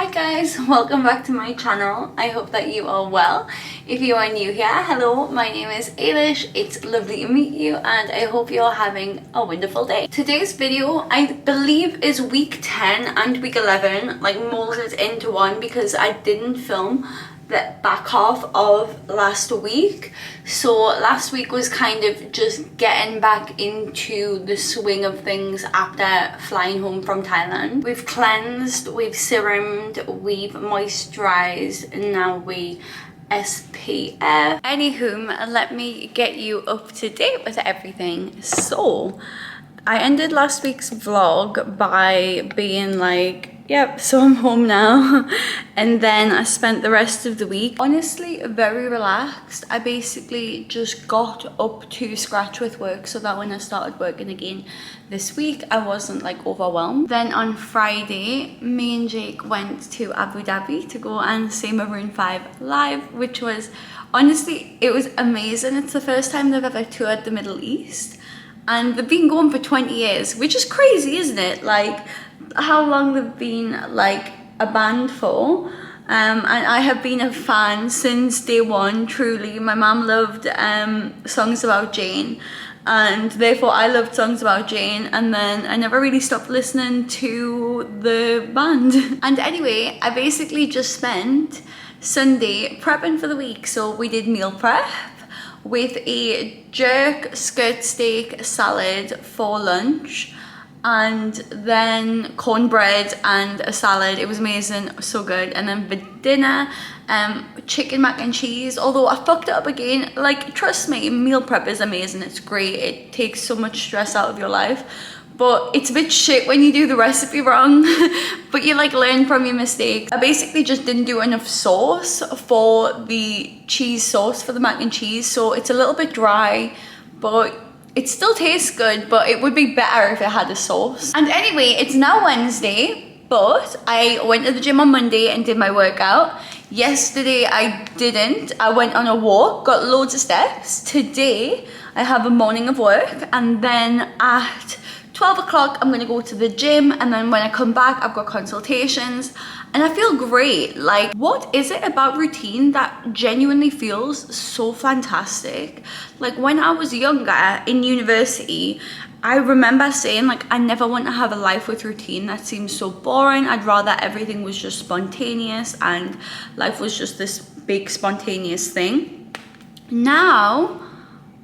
Hi guys, welcome back to my channel. I hope that you are well. If you are new here, hello, my name is Ailish. It's lovely to meet you and I hope you're having a wonderful day. Today's video, I believe, is week 10 and week 11, like molded into one because I didn't film the back half of last week. So last week was kind of just getting back into the swing of things after flying home from Thailand. We've cleansed, we've serumed, we've moisturized, and now we SPF. Anywho, let me get you up to date with everything. So I ended last week's vlog by being like, yep, so I'm home now. And then I spent the rest of the week honestly very relaxed. I basically just got up to scratch with work so that when I started working again this week I wasn't like overwhelmed. Then on Friday me and Jake went to Abu Dhabi to go and see Maroon 5 live, which was honestly, it was amazing. It's the first time they've ever toured the Middle East and they've been going for 20 years, which is crazy, isn't it? Like how long they've been like a band for. And I have been a fan since day one, truly. My mum loved songs about Jane, and therefore I loved songs about Jane, and then I never really stopped listening to the band. And anyway, I basically just spent Sunday prepping for the week. So we did meal prep with a jerk skirt steak salad for lunch, and then cornbread and a salad. It was amazing, so good. And then for dinner, chicken mac and cheese, although I fucked it up again. Like, trust me, meal prep is amazing, it's great, it takes so much stress out of your life, but it's a bit shit when you do the recipe wrong. But you like learn from your mistakes. I basically just didn't do enough sauce for the cheese sauce for the mac and cheese, so it's a little bit dry, but it still tastes good, but it would be better if it had a sauce. And anyway, it's now Wednesday, but I went to the gym on Monday and did my workout. Yesterday I didn't. I went on a walk, got loads of steps. Today I have a morning of work, and then at 12 o'clock I'm gonna go to the gym, and then when I come back I've got consultations and I feel great. Like, what is it about routine that genuinely feels so fantastic? Like when I was younger in university, I remember saying like, I never want to have a life with routine. That seems so boring. I'd rather everything was just spontaneous and life was just this big spontaneous thing. Now,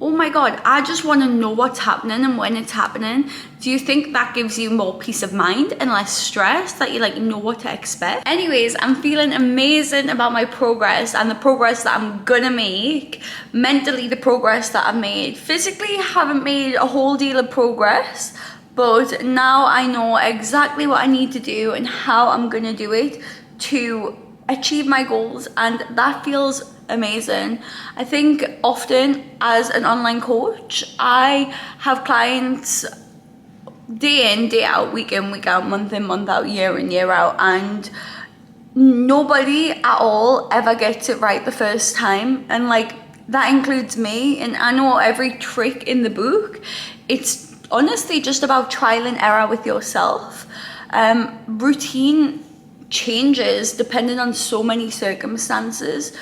oh my god, I just want to know what's happening and when it's happening. Do you think that gives you more peace of mind and less stress, that you like know what to expect? Anyways, I'm feeling amazing about my progress and the progress that I'm gonna make. Mentally, the progress that I've made. Physically, I haven't made a whole deal of progress, but now I know exactly what I need to do and how I'm gonna do it to achieve my goals, and that feels amazing. I think often as an online coach, I have clients day in, day out, week in, week out, month in, month out, year in, year out, and nobody at all ever gets it right the first time, and like that includes me. And I know every trick in the book. It's honestly just about trial and error with yourself. Routine changes depending on so many circumstances.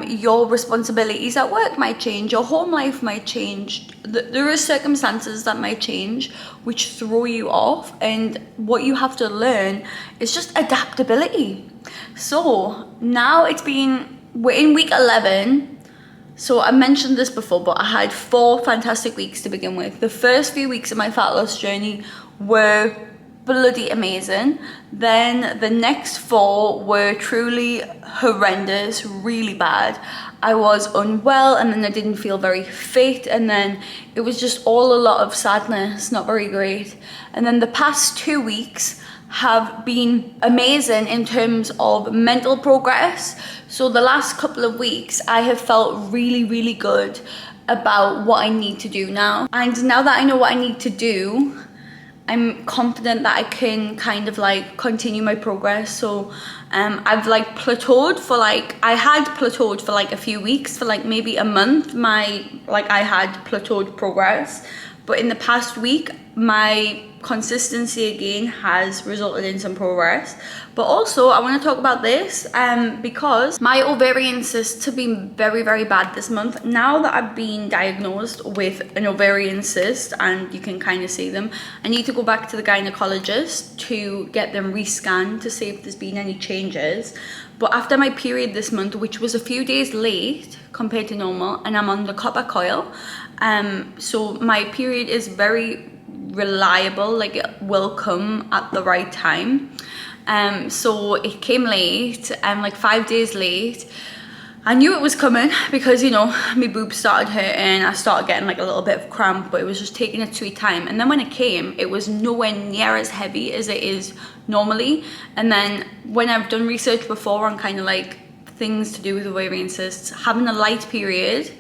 Your responsibilities at work might change, your home life might change. There are circumstances that might change which throw you off, and what you have to learn is just adaptability. So now we're in week 11. So I mentioned this before, but I had 4 fantastic weeks to begin with. The first few weeks of my fat loss journey were bloody amazing. Then the next 4 were truly horrendous, really bad. I was unwell, and then I didn't feel very fit, and then it was just all a lot of sadness, not very great. And then the past 2 weeks have been amazing in terms of mental progress. So the last couple of weeks I have felt really, really good about what I need to do now. And now that I know what I need to do, I'm confident that I can kind of like continue my progress. So I've like plateaued for like, I had plateaued for like a few weeks, for like maybe a month, I had plateaued progress. But in the past week, my consistency again has resulted in some progress. But also I want to talk about this because my ovarian cysts have been very, very bad this month. Now that I've been diagnosed with an ovarian cyst, and you can kind of see them, I need to go back to the gynecologist to get them rescanned to see if there's been any changes. But after my period this month, which was a few days late compared to normal, and I'm on the copper coil, so my period is very reliable, like it will come at the right time. So it came late, like 5 days late. I knew it was coming because, you know, my boobs started hurting, I started getting like a little bit of cramp, but it was just taking its sweet time. And then when it came, it was nowhere near as heavy as it is normally. And then when I've done research before on kind of like things to do with ovarian cysts, having a light period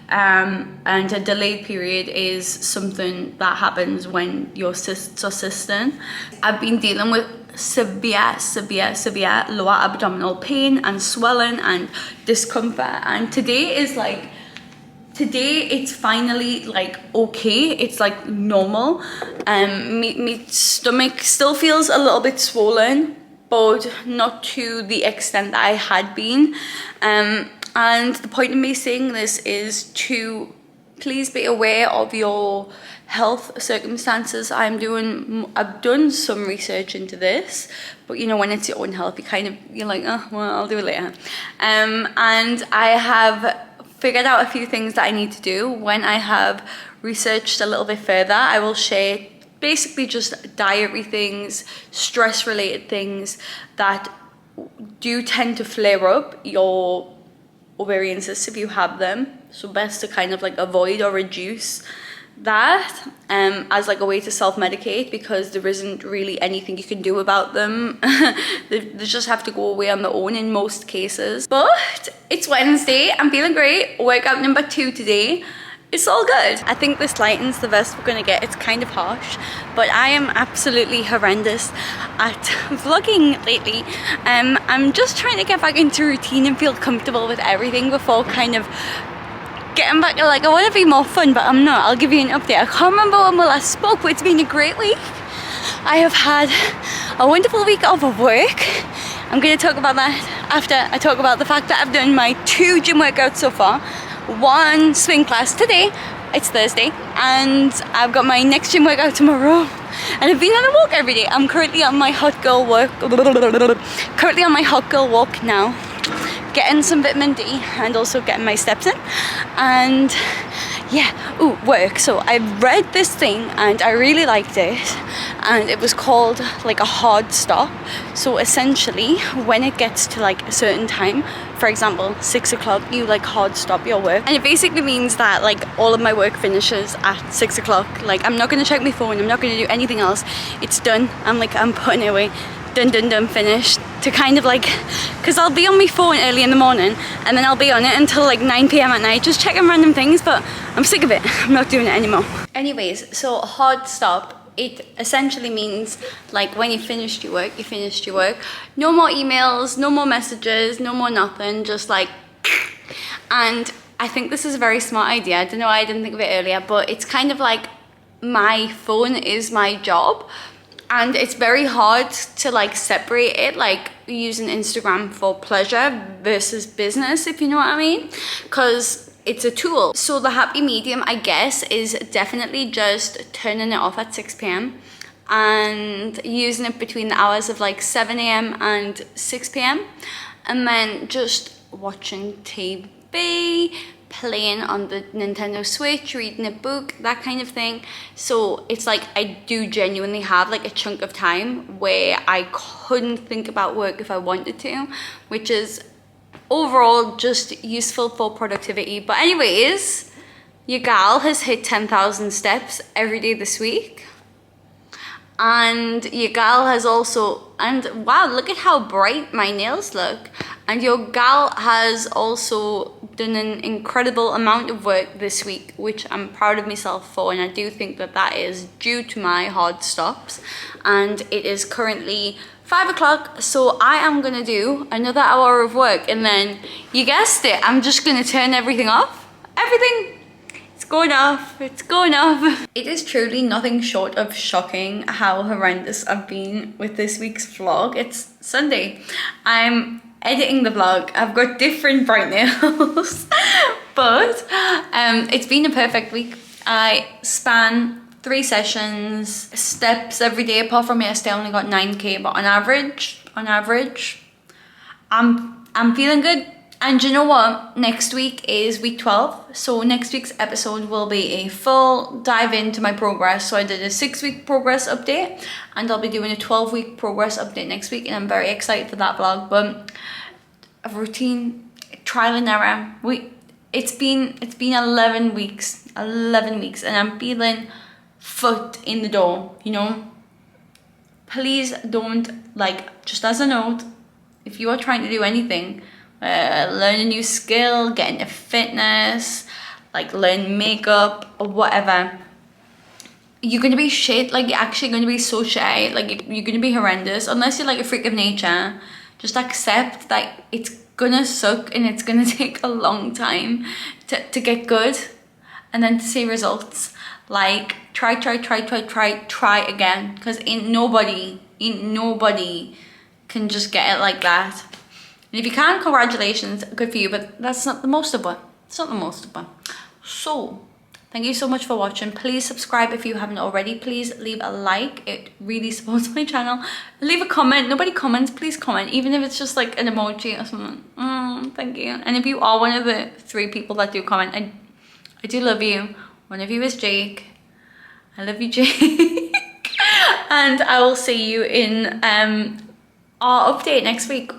and a delayed period is something that happens when your cysts are cysting. I've been dealing with severe lower abdominal pain and swelling and discomfort, and today it's finally like okay, it's like normal. My stomach still feels a little bit swollen, but not to the extent that I had been. And the point of me saying this is to please be aware of your health circumstances. I've done some research into this, but you know, when it's your own health, you're like, oh, well, I'll do it later. And I have figured out a few things that I need to do. When I have researched a little bit further, I will share basically just dietary things, stress related things that do tend to flare up your ovarian cysts if you have them. So best to kind of like avoid or reduce that as like a way to self-medicate, because there isn't really anything you can do about them. They just have to go away on their own in most cases. But it's Wednesday, I'm feeling great. Workout number 2 today. It's all good. I think this lightens the vest we're gonna get. It's kind of harsh, but I am absolutely horrendous at vlogging lately. I'm just trying to get back into routine and feel comfortable with everything before kind of getting back to like, I want to be more fun, but I'm not. I'll give you an update. I can't remember when we last spoke, but it's been a great week. I have had a wonderful week off of work. I'm going to talk about that after I talk about the fact that I've done my 2 gym workouts so far. 1 swing class today, it's Thursday, and I've got my next gym workout tomorrow. And I've been on a walk every day. I'm currently on my hot girl walk. Now, getting some vitamin D and also getting my steps in. And yeah, work. So I read this thing and I really liked it, and it was called like a hard stop. So essentially, when it gets to like a certain time, for example 6 o'clock, you like hard stop your work, and it basically means that like all of my work finishes at 6 o'clock. Like I'm not going to check my phone, I'm not going to do anything else. It's done. I'm putting it away. Done, finished. To kind of like, because I'll be on my phone early in the morning and then I'll be on it until like 9 p.m. at night just checking random things, but I'm sick of it. I'm not doing it anymore. Anyways, so a hard stop, it essentially means like when you finished your work, you finished your work. No more emails, no more messages, no more nothing, just like, and I think this is a very smart idea. I don't know why I didn't think of it earlier, but it's kind of like my phone is my job. And it's very hard to like separate it, like using Instagram for pleasure versus business, if you know what I mean, because it's a tool. So the happy medium, I guess, is definitely just turning it off at 6 p.m. and using it between the hours of like 7 a.m. and 6 p.m. and then just watching TV, playing on the Nintendo Switch, reading a book, that kind of thing. So it's like I do genuinely have like a chunk of time where I couldn't think about work if I wanted to, which is overall just useful for productivity. But anyways, your gal has hit 10,000 steps every day this week. And your gal has also, and wow, look at how bright my nails look. And your gal has also done an incredible amount of work this week, which I'm proud of myself for. And I do think that that is due to my hard stops. And it is currently 5 o'clock. So I am going to do another hour of work. And then you guessed it, I'm just going to turn everything off. Everything. It's It's going off. It's going off. It is truly nothing short of shocking how horrendous I've been with this week's vlog. It's Sunday. I'm editing the vlog. I've got different bright nails. But it's been a perfect week. I span 3 sessions, steps every day. Apart from yesterday, I only got 9k, but on average, I'm feeling good. And you know what? Next week is week 12. So next week's episode will be a full dive into my progress. So I did a 6-week progress update and I'll be doing a 12-week progress update next week. And I'm very excited for that vlog. But a routine, trial and error. It's been 11 weeks, and I'm feeling foot in the door, you know? Please don't, like, just as a note, if you are trying to do anything, learn a new skill, get into fitness, like learn makeup or whatever, you're gonna be shit. Like, you're actually gonna be so shy. Like, you're gonna be horrendous unless you're like a freak of nature. Just accept that it's gonna suck and it's gonna take a long time to get good and then to see results. Like, try again, because ain't nobody can just get it like that. And if you can, congratulations, good for you, but that's not the most of it. It's not the most of it. So, thank you so much for watching. Please subscribe if you haven't already. Please leave a like. It really supports my channel. Leave a comment. Nobody comments. Please comment, even if it's just like an emoji or something. Thank you. And if you are one of the 3 people that do comment, I do love you. One of you is Jake. I love you, Jake. And I will see you in our update next week.